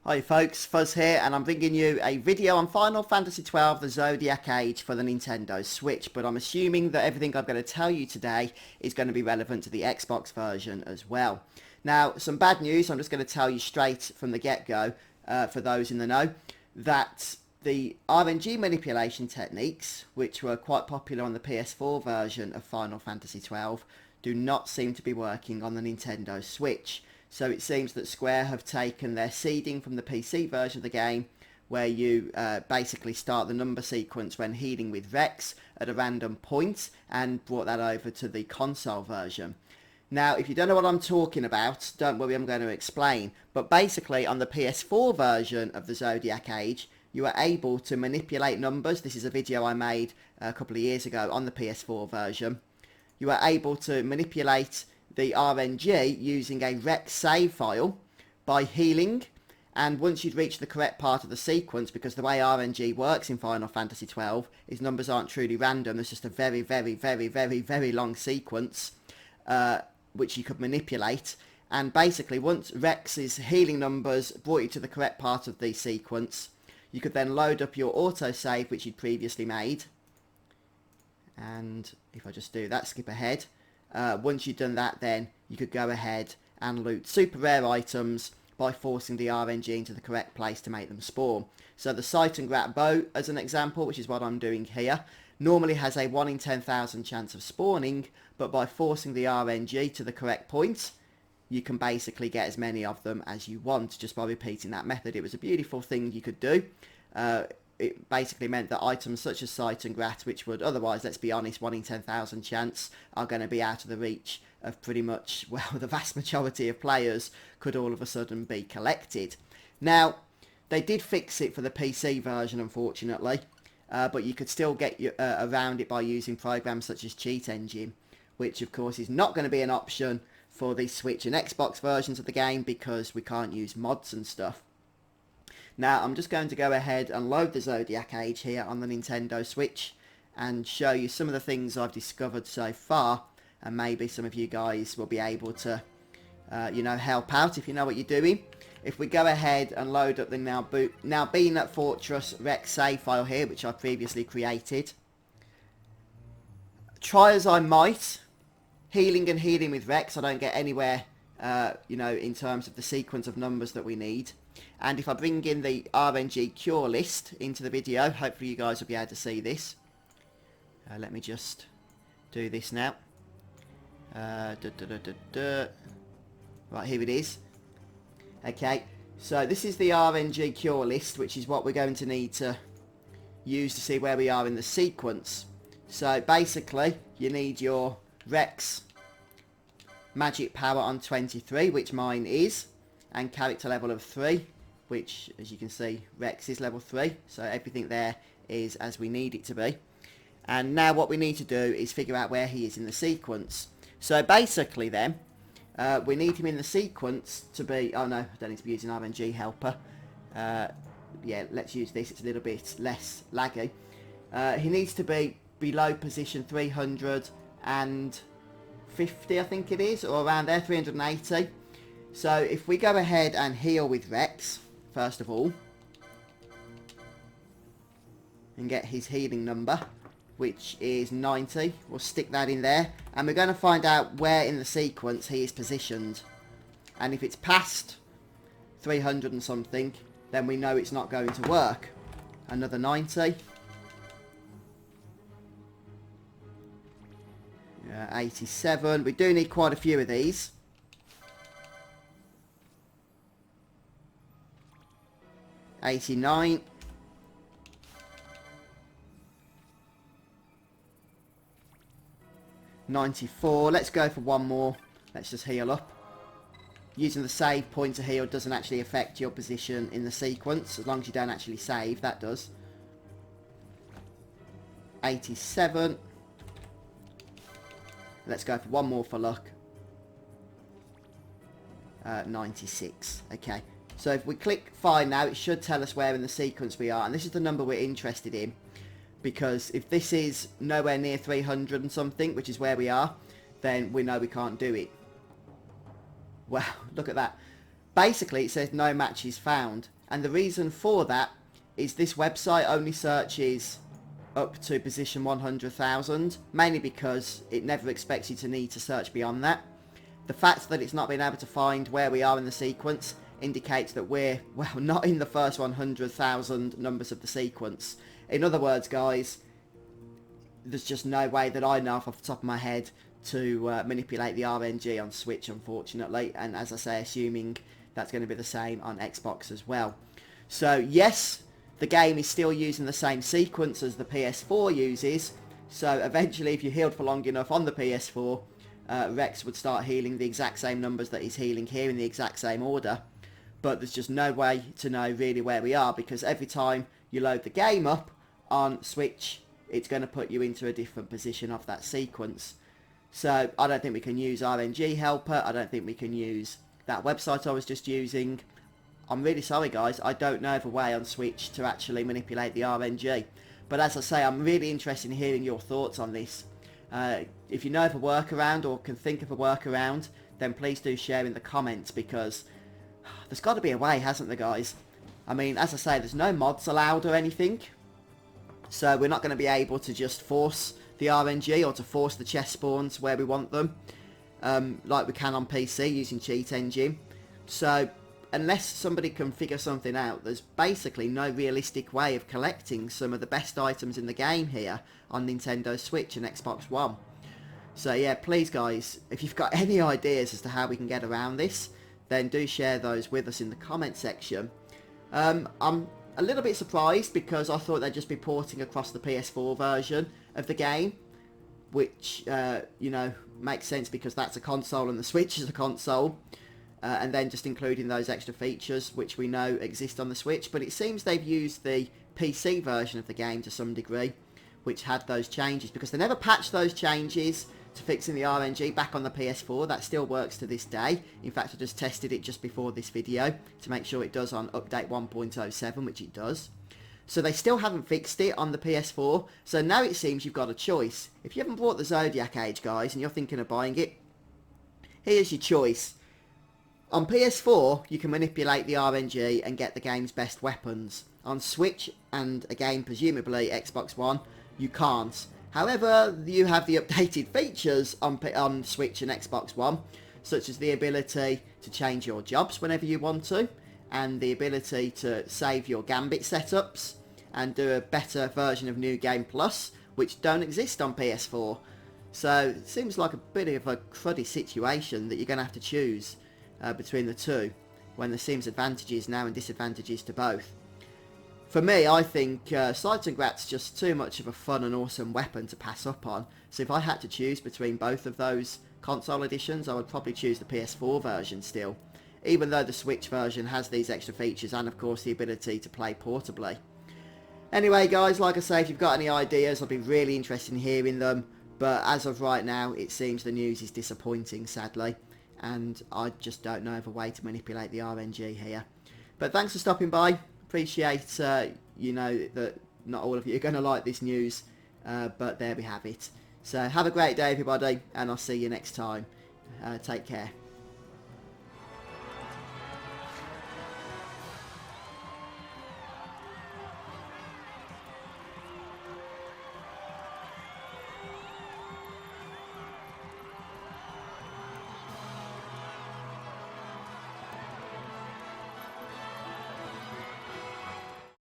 Hi folks, Fuzz here, and I'm bringing you a video on Final Fantasy XII The Zodiac Age for the Nintendo Switch, but I'm assuming that everything I'm going to tell you today is going to be relevant to the Xbox version as well. Now, some bad news, I'm just going to tell you straight from the get-go, for those in the know, that the RNG manipulation techniques, which were quite popular on the PS4 version of Final Fantasy XII, do not seem to be working on the Nintendo Switch. So it seems that Square have taken their seeding from the PC version of the game, where you basically start the number sequence when healing with Reks at a random point, and brought that over to the console version. Now, if you don't know what I'm talking about, don't worry, I'm going to explain. But basically, on the PS4 version of the Zodiac Age, you are able to manipulate numbers. This is a video I made a couple of years ago on the PS4 version. You are able to manipulate the RNG using a Reks save file by healing, and once you'd reached the correct part of the sequence, because the way RNG works in Final Fantasy XII is numbers aren't truly random, there's just a very long sequence which you could manipulate, and basically once Rex's healing numbers brought you to the correct part of the sequence, you could then load up your autosave which you'd previously made, and if I just do that, skip ahead. Once you've done that, then you could go ahead and loot super rare items by forcing the RNG into the correct place to make them spawn. So the Seitengrat bow, as an example, which is what I'm doing here, normally has a 1 in 10,000 chance of spawning, but by forcing the RNG to the correct point, you can basically get as many of them as you want just by repeating that method. It was a beautiful thing you could do. It basically meant that items such as Seitengrat, which would otherwise, let's be honest, 1 in 10,000 chance, are going to be out of the reach of pretty much, well, the vast majority of players, could all of a sudden be collected. Now, they did fix it for the PC version, unfortunately, but you could still get around it by using programs such as Cheat Engine, which of course is not going to be an option for the Switch and Xbox versions of the game because we can't use mods and stuff. Now, I'm just going to go ahead and load the Zodiac Age here on the Nintendo Switch and show you some of the things I've discovered so far, and maybe some of you guys will be able to, help out if you know what you're doing. If we go ahead and load up the now being at Fortress Reks save file here, which I previously created, try as I might, healing with Reks, I don't get anywhere, in terms of the sequence of numbers that we need. And if I bring in the RNG cure list into the video, hopefully you guys will be able to see this. Let me just do this now. Right, here it is. Okay, so this is the RNG cure list, which is what we're going to need to use to see where we are in the sequence. So basically, you need your Reks magic power on 23, which mine is, and character level of 3, which, as you can see, Reks is level 3, so everything there is as we need it to be. And now what we need to do is figure out where he is in the sequence. So basically then, we need him in the sequence to be... Oh no, I don't need to be using RNG helper. Yeah, let's use this, it's a little bit less laggy. He needs to be below position 350, I think it is, or around there, 380. So if we go ahead and heal with Reks, first of all, and get his healing number, which is 90, we'll stick that in there, and we're going to find out where in the sequence he is positioned. And if it's past 300 and something, then we know it's not going to work. Another 90. 87. We do need quite a few of these. 89. 94. Let's go for one more. Let's just heal up. Using the save point to heal doesn't actually affect your position in the sequence, as long as you don't actually save, that does. 87. Let's go for one more for luck. 96. Okay. So if we click find now, it should tell us where in the sequence we are. And this is the number we're interested in. Because if this is nowhere near 300 and something, which is where we are, then we know we can't do it. Wow, look at that. Basically, it says no matches found. And the reason for that is this website only searches up to position 100,000, mainly because it never expects you to need to search beyond that. The fact that it's not been able to find where we are in the sequence indicates that we're, well, not in the first 100,000 numbers of the sequence. In other words, guys, there's just no way that I know off the top of my head to manipulate the RNG on Switch, unfortunately, and as I say, assuming that's going to be the same on Xbox as well. So yes, the game is still using the same sequence as the PS4 uses, so eventually if you healed for long enough on the PS4, Reks would start healing the exact same numbers that he's healing here in the exact same order. But there's just no way to know really where we are, because every time you load the game up on Switch, it's going to put you into a different position of that sequence. So I don't think we can use RNG Helper. I don't think we can use that website I was just using. I'm really sorry, guys. I don't know of a way on Switch to actually manipulate the RNG. But as I say, I'm really interested in hearing your thoughts on this. If you know of a workaround or can think of a workaround, then please do share in the comments, because there's got to be a way, hasn't there, guys? I mean, as I say, there's no mods allowed or anything. So we're not going to be able to just force the RNG or to force the chest spawns where we want them, like we can on PC using Cheat Engine. So unless somebody can figure something out, there's basically no realistic way of collecting some of the best items in the game here on Nintendo Switch and Xbox One. So yeah, please guys, if you've got any ideas as to how we can get around this, then do share those with us in the comment section. I'm a little bit surprised, because I thought they'd just be porting across the PS4 version of the game, which, you know, makes sense because that's a console and the Switch is a console. And then just including those extra features which we know exist on the Switch. But it seems they've used the PC version of the game to some degree, which had those changes, because they never patched those changes to fixing the RNG back on the PS4. That still works to this day. In fact, I just tested it just before this video to make sure it does on update 1.07, which it does. So they still haven't fixed it on the PS4. So now it seems you've got a choice. If you haven't bought the Zodiac Age, guys, and you're thinking of buying it, here's your choice. On PS4, you can manipulate the RNG and get the game's best weapons. On Switch, and again, presumably Xbox One, you can't. However, you have the updated features on Switch and Xbox One, such as the ability to change your jobs whenever you want to, and the ability to save your Gambit setups, and do a better version of New Game Plus, which don't exist on PS4. So, it seems like a bit of a cruddy situation that you're going to have to choose between the two, when there seems advantages now and disadvantages to both. For me, I think Seitengrat's just too much of a fun and awesome weapon to pass up on. So if I had to choose between both of those console editions, I would probably choose the PS4 version still, even though the Switch version has these extra features and of course the ability to play portably. Anyway guys, like I say, if you've got any ideas, I'll be really interested in hearing them, but as of right now, it seems the news is disappointing, sadly, and I just don't know of a way to manipulate the RNG here. But thanks for stopping by. Appreciate, you know, that not all of you are going to like this news, but there we have it. So have a great day, everybody, and I'll see you next time. Take care.